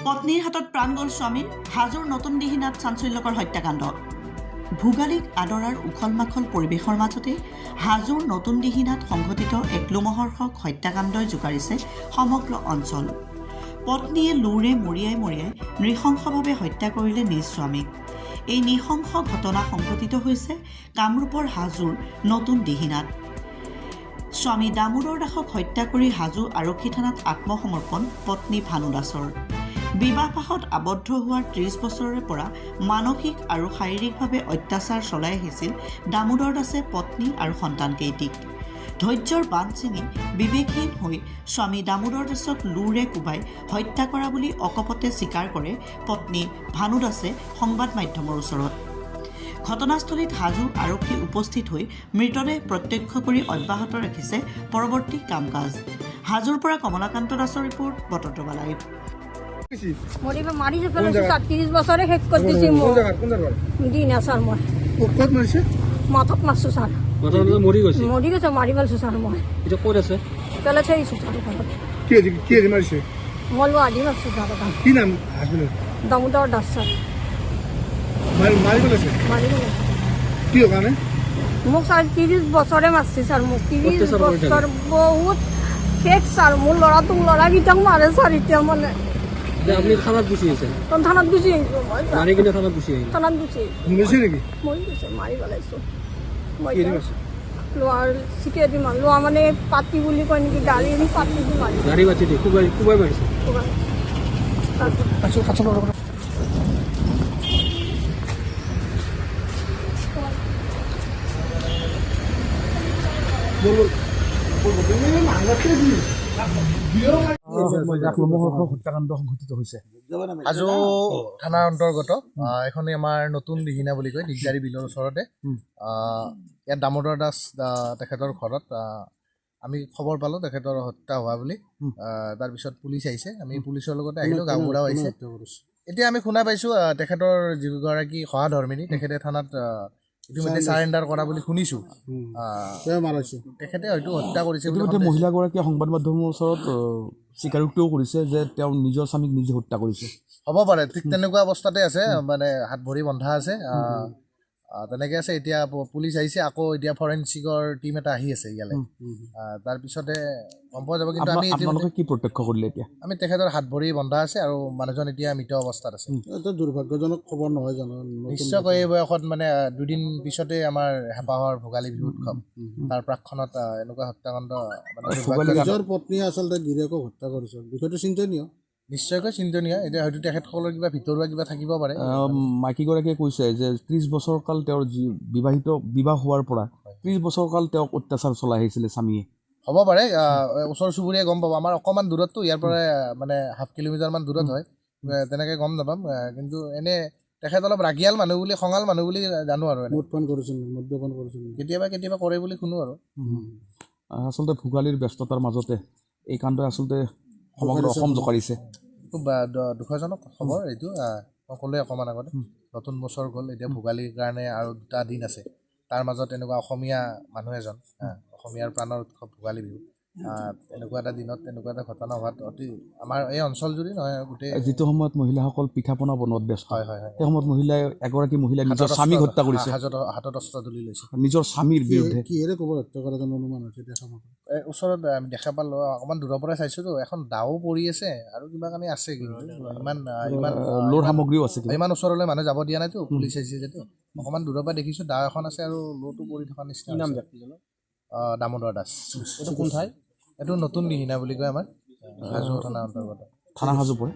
পত্নীৰ হাতত প্ৰাণ গ'ল স্বামীৰ। হাজোৰ নতুন দিহিঙাত চাঞ্চল্যকৰ হত্যাকাণ্ড। ভোগালীক আদৰাৰ উখল মাখল পৰিৱেশৰ মাজতে হাজোৰ নতুন দিহিঙাত সংঘটিত এক লোমহৰ্ষক হত্যাকাণ্ডই জোকাৰিছে সমগ্ৰ অঞ্চল। পত্নীয়ে লোৰে মৰিয়াই মৰিয়াই নৃশংসভাৱে হত্যা কৰিলে নিজ স্বামীক। এই নৃশংস ঘটনা সংঘটিত হৈছে কামৰূপৰ হাজোৰ নতুন দিহিঙাত। স্বামী দামোদৰ দাসক হত্যা কৰি হাজো আৰক্ষী থানাত আত্মসমৰ্পণ পত্নী ভানু দাসৰ। বিবাহপাশত আবদ্ধ হোৱাৰ 30 বছৰৰে পৰা মানসিক আৰু শাৰীৰিকভাৱে অত্যাচাৰ চলাই আহিছিল দামোদৰ দাসে পত্নী আৰু সন্তানকেইটিক। ধৈৰ্যৰ বান্ধ ছিঙি বিবেকহীন হৈ স্বামী দামোদৰ দাসক লোৰে কোবাই হত্যা কৰা বুলি অকপতে স্বীকাৰ কৰে পত্নী ভানু দাসে সংবাদ মাধ্যমৰ ওচৰত। ঘটনাস্থলীত হাজো আৰক্ষী উপস্থিত হৈ মৃতদেহ প্ৰত্যক্ষ কৰি অব্যাহত ৰাখিছে পৰৱৰ্তী কাম কাজ। হাজোৰ পৰা কমলাকান্ত দাসৰ ৰিপৰ্ট, বতৰটোবা লাইভ। মাৰিছে পেলাইছে 30 বছৰে শেষ কৰি দিছে মোক। দিনা ছাৰ মই ক'ত মাৰিছে? মাথাত মাৰছো ছাৰ। মৰি গৈছে মাৰি পেলাইছো ছাৰ মই। এতিয়া ক'ত আছে? পেলাইছে ছাৰ ঘৰত। কি মাৰিছে? মই আদি মাৰছো ছাৰ। কি নাম হাজবেণ্ডৰ? দামোদৰ দাস ছাৰ। মাৰি পেলাইছে? মাৰি পেলাইছে। কি কাৰণে? মোক ছাৰ 30 বছৰে মাৰছে ছাৰ মোক। 30 বছৰ বহুত শেষ ছাৰ। মোৰ ল'ৰাকেইটাক মাৰে ছাৰ এতিয়া মানে। আপুনি থানাত গুচি আহিছে? থানাত গুচি আহিছো মই। মাৰি কিনে থানাত গুচি আহিছে? থানাত গুচি মৰিছে নেকি? মৰি গৈছে, মাৰি পেলাইছো মই। লোৱাৰ চিকেদি মাৰ লোৱা মানে পাতি বুলি কয় নেকি, গাড়ী পাতি দি মাৰি। গাড়ী বাতি দি কোবাই মাৰিছে? হত্যাকাণ্ড সংঘটিত হৈছে হাজো থানাৰ অন্তৰ্গত এখনে আমাৰ নতুন দিহিঙা বুলি কয়, দিগজাৰী বিলৰ ওচৰতে। ইয়াত দামোদৰ দাস তেখেতৰ ঘৰত আমি খবৰ পালোঁ তেখেতৰ হত্যা হোৱা বুলি। তাৰপিছত পুলিচ আহিছে, আমি পুলিচৰ লগতে আহিলোঁ, গাঁওবুঢ়াও আহিছে। এতিয়া আমি শুনা পাইছোঁ তেখেতৰ যিগৰাকী সহধৰ্মিনী তেখেতে থানাত ইতিমধ্যে চাৰেণ্ডাৰ কৰা বুলি শুনিছোঁ। তেখেতে হয়তো হত্যা কৰিছে। ইতিমধ্যে মহিলাগৰাকীয়ে সংবাদ মাধ্যমৰ ওচৰত স্বীকাৰোক্তিও কৰিছে যে তেওঁ নিজৰ স্বামীক নিজে হত্যা কৰিছে। হ'ব পাৰে, ঠিক তেনেকুৱা অৱস্থাতে আছে, মানে হাত ভৰি বন্ধা আছে, তেনেকৈ আছে। এতিয়া পুলিচ আহিছে, আকৌ এতিয়া ফৰেনচিকৰ টীম এটা আহি আছে ইয়ালৈ। তাৰপিছতে গম পোৱা যাব। কিন্তু আমি আপোনালোকে কি প্ৰত্যক্ষ কৰিলে? এতিয়া আমি তেখেতৰ হাত ভৰি বন্ধা আছে আৰু মানুহজন এতিয়া মৃত অৱস্থাত আছে। এটা দুৰ্ভাগ্যজনক খবৰ নহয় জানো? নিশ্চয়কৈ এই বয়সত মানে 2 দিন পিছতে আমাৰ হেঁপাহৰ ভোগালী বিহু উৎসৱ, তাৰ প্ৰাকখনত এনেকুৱা হত্যাকাণ্ড। নিজৰ পত্নীয়ে আচলতে গিৰিয়েকক হত্যা কৰিছে, বিষয়টো চিন্তনীয়। নিশ্চয়কৈ চিন্তনীয়। এতিয়া হয়তো তেখেতসকলৰ কিবা ভিতৰুৱা কিবা থাকিব পাৰে। মাইকীগৰাকীয়ে কৈছে যে 30 বছৰ কাল তেওঁৰ বিবাহ হোৱাৰ পৰা 30 বছৰ কাল তেওঁক অত্যাচাৰ চলাই আহিছিলে স্বামীয়ে। হ'ব পাৰে, ওচৰ চুবুৰীয়ে গম পাব। আমাৰ অকণমান দূৰততো ইয়াৰ পৰা মানে ½ কিলোমিটাৰমান দূৰত হয়, তেনেকৈ গম নাপাম। কিন্তু এনে তেখেত অলপ ৰাগিয়াল মানুহ বুলি, খঙাল মানুহ বুলি জানো আৰু। মদ্যপান কৰিছিল কেতিয়াবা কৰে বুলি শুনো আৰু। আচলতে ভোগালীৰ ব্যস্ততাৰ মাজতে এই কাণ্ডই আচলতে সমগ্ৰ অসম জোকাৰিছে। খুব দুখজনক খবৰ এইটো। মই ক'লোৱে অকণমান আগতে, নতুন বছৰ গ'ল, এতিয়া ভোগালীৰ কাৰণে আৰু 2টা দিন আছে। তাৰ মাজত এনেকুৱা অসমীয়া মানুহ এজন, অসমীয়াৰ প্ৰাণৰ উৎসৱ ভোগালী বিহু, এনেকুৱা এটা দিনত এনেকুৱা এটা ঘটনা হোৱাত অতি আমাৰ এই অঞ্চল জুৰি নহয় গোটেই। যিটো সময়ত মহিলাসকল পিঠা পনা বনোৱাত ব্যস্ত, হয়, সেই সময়ত এগৰাকী মহিলাই নিজৰ স্বামীক হত্যা কৰিছে, হাতত অস্ত্ৰ তুলি লৈছে নিজৰ স্বামীৰ বিৰুদ্ধে। কিহেৰে ক'ব হত্যা কৰা যেন অনুমান হৈছে? ওচৰত আমি দেখা পালোঁ, অকণমান দূৰৰ পৰাই চাইছোঁতো, এখন দাও পৰি আছে আৰু কিবা কানি আছে, কিন্তু ইমান লোৰ সামগ্ৰীও আছে। ইমান ওচৰলৈ মানুহ যাব দিয়া নাইতো, পুলিচ আহিছে যেতিয়া। অকণমান দূৰৰ পৰা দেখিছোঁ দাও এখন আছে আৰু লোটো পৰি থকা নিচিনা। নাম ব্যক্তিজনৰ দামোদৰ দাস। এইটো কোন ঠাই? এইটো নতুন দিহিঙা বুলি কয়, আমাৰ হাজো থানাৰ অন্তৰ্গত। থানা হাজো পৰে।